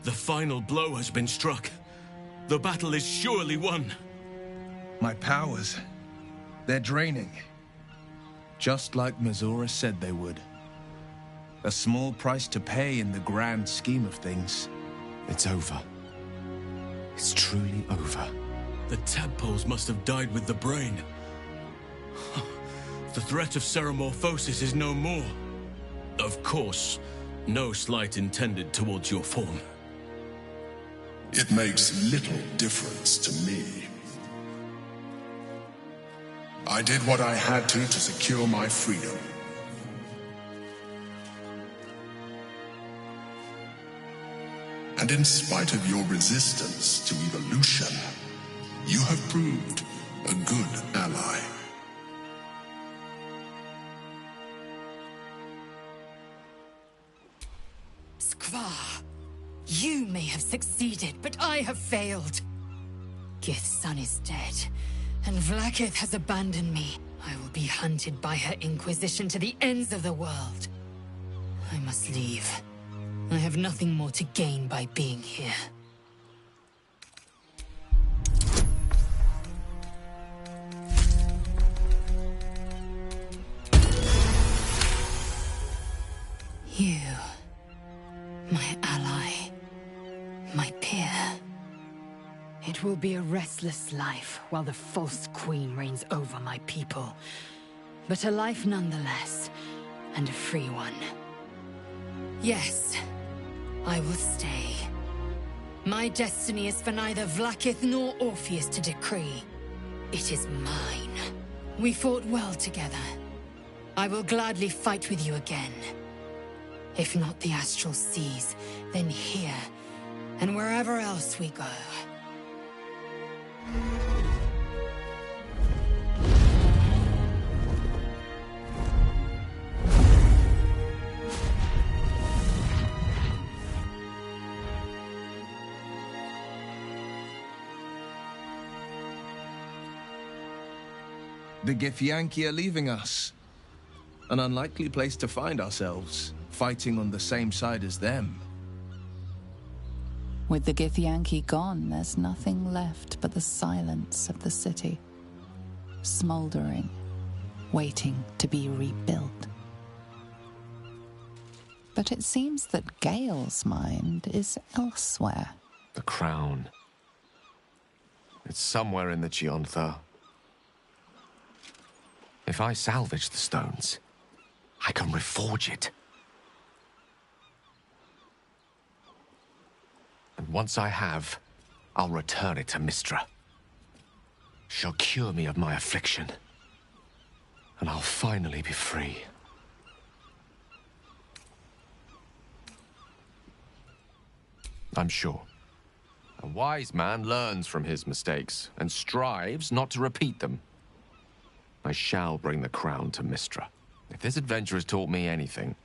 The final blow has been struck. The battle is surely won. My powers, they're draining. Just like Mizora said they would. A small price to pay in the grand scheme of things. It's over. It's truly over. The tadpoles must have died with the brain. The threat of Ceramorphosis is no more. Of course, no slight intended towards your form. It makes little difference to me. I did what I had to secure my freedom. And in spite of your resistance to evolution, you have proved a good ally. Skvar, you may have succeeded, but I have failed. Gith's son is dead, and Vlaakith has abandoned me. I will be hunted by her Inquisition to the ends of the world. I must leave. I have nothing more to gain by being here. You, my ally, my peer. It will be a restless life while the false queen reigns over my people. But a life nonetheless, and a free one. Yes, I will stay. My destiny is for neither Vlaakith nor Orpheus to decree. It is mine. We fought well together. I will gladly fight with you again. If not the Astral Seas, then here, and wherever else we go. The Githyanki are leaving us. An unlikely place to find ourselves, fighting on the same side as them. With the Githyanki gone, there's nothing left but the silence of the city. Smoldering, waiting to be rebuilt. But it seems that Gale's mind is elsewhere. The crown. It's somewhere in the Giontha. If I salvage the stones, I can reforge it. And once I have, I'll return it to Mystra. She'll cure me of my affliction. And I'll finally be free. I'm sure. A wise man learns from his mistakes and strives not to repeat them. I shall bring the crown to Mystra. If this adventure has taught me anything,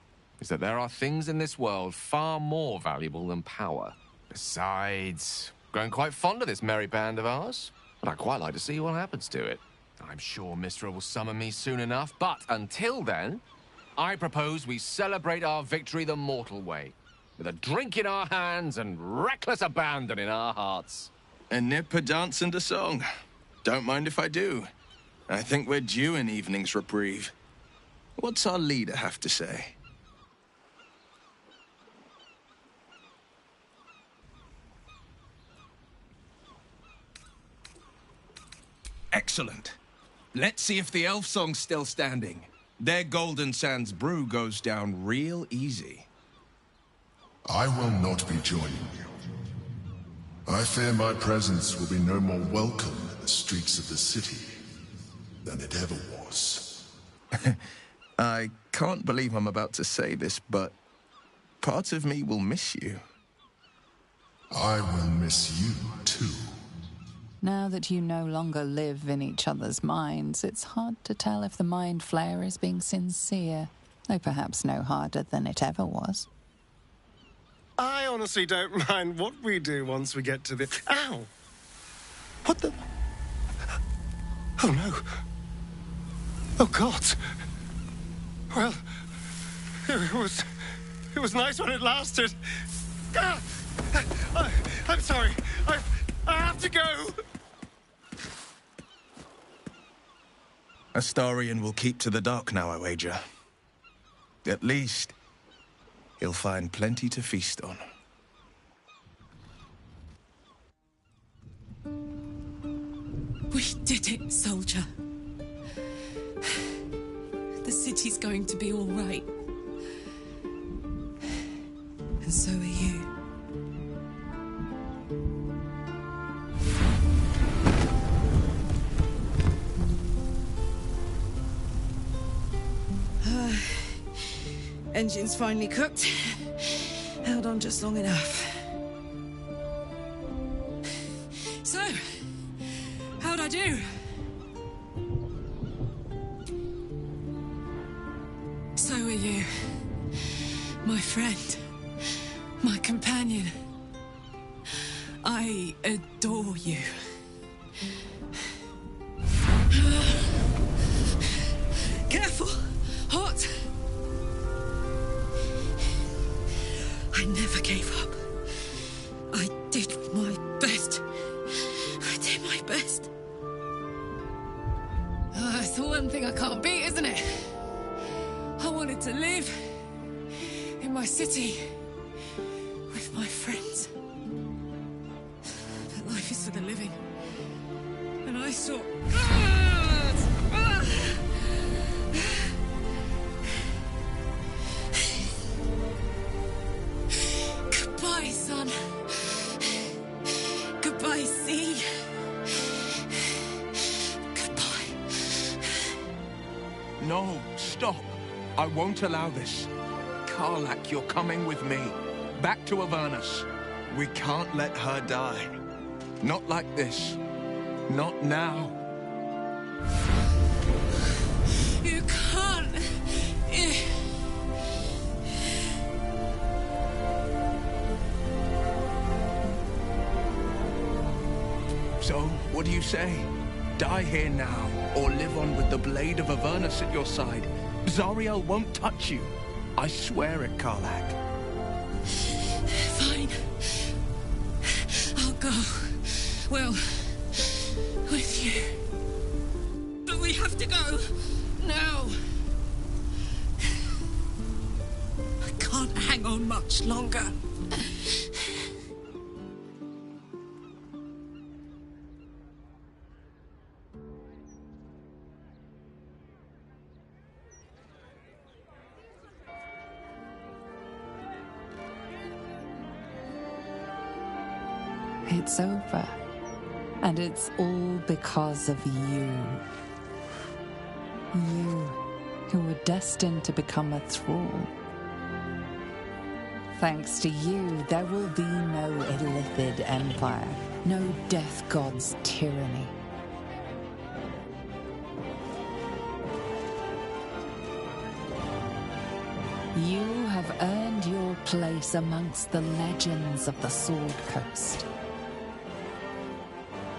it's that there are things in this world far more valuable than power. Besides, growing quite fond of this merry band of ours, and I'd quite like to see what happens to it. I'm sure Mystra will summon me soon enough, but until then, I propose we celebrate our victory the mortal way, with a drink in our hands and reckless abandon in our hearts. A nip, a dance, and a song. Don't mind if I do. I think we're due an evening's reprieve. What's our leader have to say? Excellent. Let's see if the elf song's still standing. Their Golden Sands brew goes down real easy. I will not be joining you. I fear my presence will be no more welcome in the streets of the city than it ever was. I can't believe I'm about to say this, but part of me will miss you. I will miss you, too. Now that you no longer live in each other's minds, it's hard to tell if the Mind Flayer is being sincere, though perhaps no harder than it ever was. I honestly don't mind what we do once we get to the... Ow! What the... Oh, no. Oh, God. Well, it was nice when it lasted. Ah! I'm sorry. I have to go. Astarion will keep to the dark now, I wager. At least, he'll find plenty to feast on. We did it, soldier. The city's going to be all right. And so are you. Engine's finally cooked. Held on just long enough. So, how'd I do? So are you. My friend. My companion. I adore you. Careful! Hot! I never gave up. I did my best. I did my best. It's the one thing I can't beat, isn't it? I wanted to live in my city with my friends. But life is for the living. And I saw... Goodbye, son. Goodbye, sea. Goodbye. No, stop. I won't allow this. Karlach, you're coming with me. Back to Avernus. We can't let her die. Not like this. Not now. You can't. So, what do you say? Die here now, or live on with the blade of Avernus at your side. Zariel won't touch you. I swear it, Karlach. Fine. I'll go. Well, with you. But we have to go. Now. I can't hang on much longer. It's over. And it's all because of you. You, who were destined to become a thrall. Thanks to you, there will be no Illithid Empire, no Death God's tyranny. You have earned your place amongst the legends of the Sword Coast.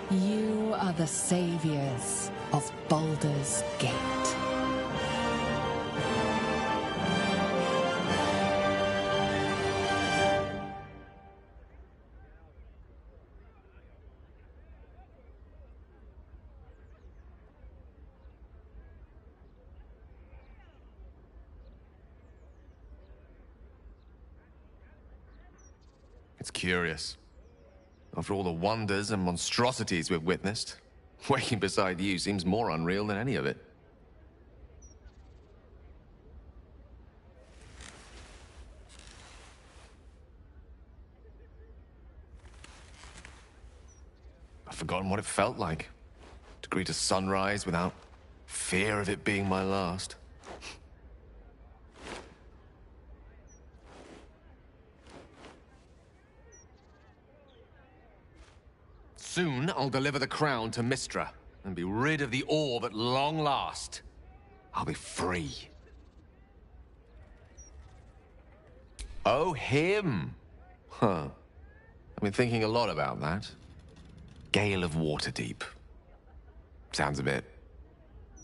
You are the saviors of Baldur's Gate. It's curious. After all the wonders and monstrosities we've witnessed, waking beside you seems more unreal than any of it. I've forgotten what it felt like to greet a sunrise without fear of it being my last. Soon, I'll deliver the crown to Mystra and be rid of the Orb at long last. I'll be free. Oh, him! Huh. I've been thinking a lot about that. Gale of Waterdeep. Sounds a bit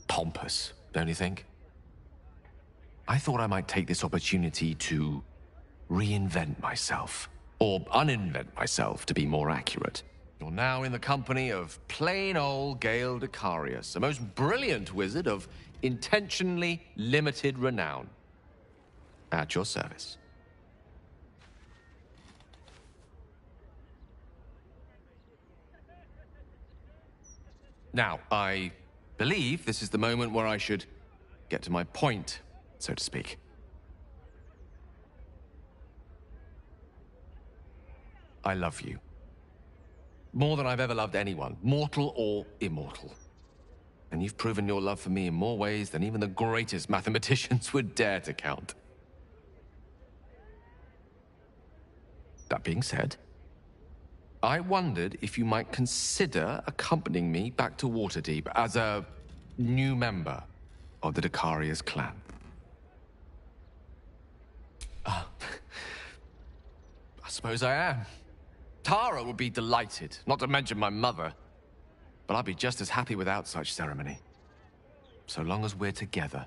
pompous, don't you think? I thought I might take this opportunity to reinvent myself. Or uninvent myself, to be more accurate. You're now in the company of plain old Gale Decarius, a most brilliant wizard of intentionally limited renown. At your service. Now, I believe this is the moment where I should get to my point, so to speak. I love you. More than I've ever loved anyone, mortal or immortal. And you've proven your love for me in more ways than even the greatest mathematicians would dare to count. That being said, I wondered if you might consider accompanying me back to Waterdeep as a new member of the Decarius clan. I suppose I am. Tara would be delighted, not to mention my mother. But I'd be just as happy without such ceremony. So long as we're together.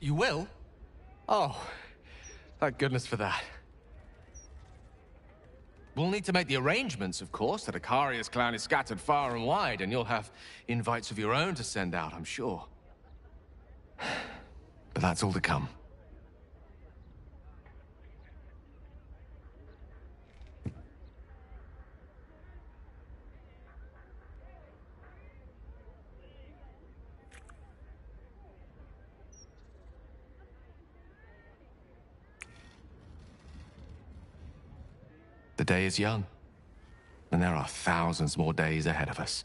You will? Oh, thank goodness for that. We'll need to make the arrangements, of course. The Decarius clan is scattered far and wide, and you'll have invites of your own to send out, I'm sure. But that's all to come. The day is young, and there are thousands more days ahead of us.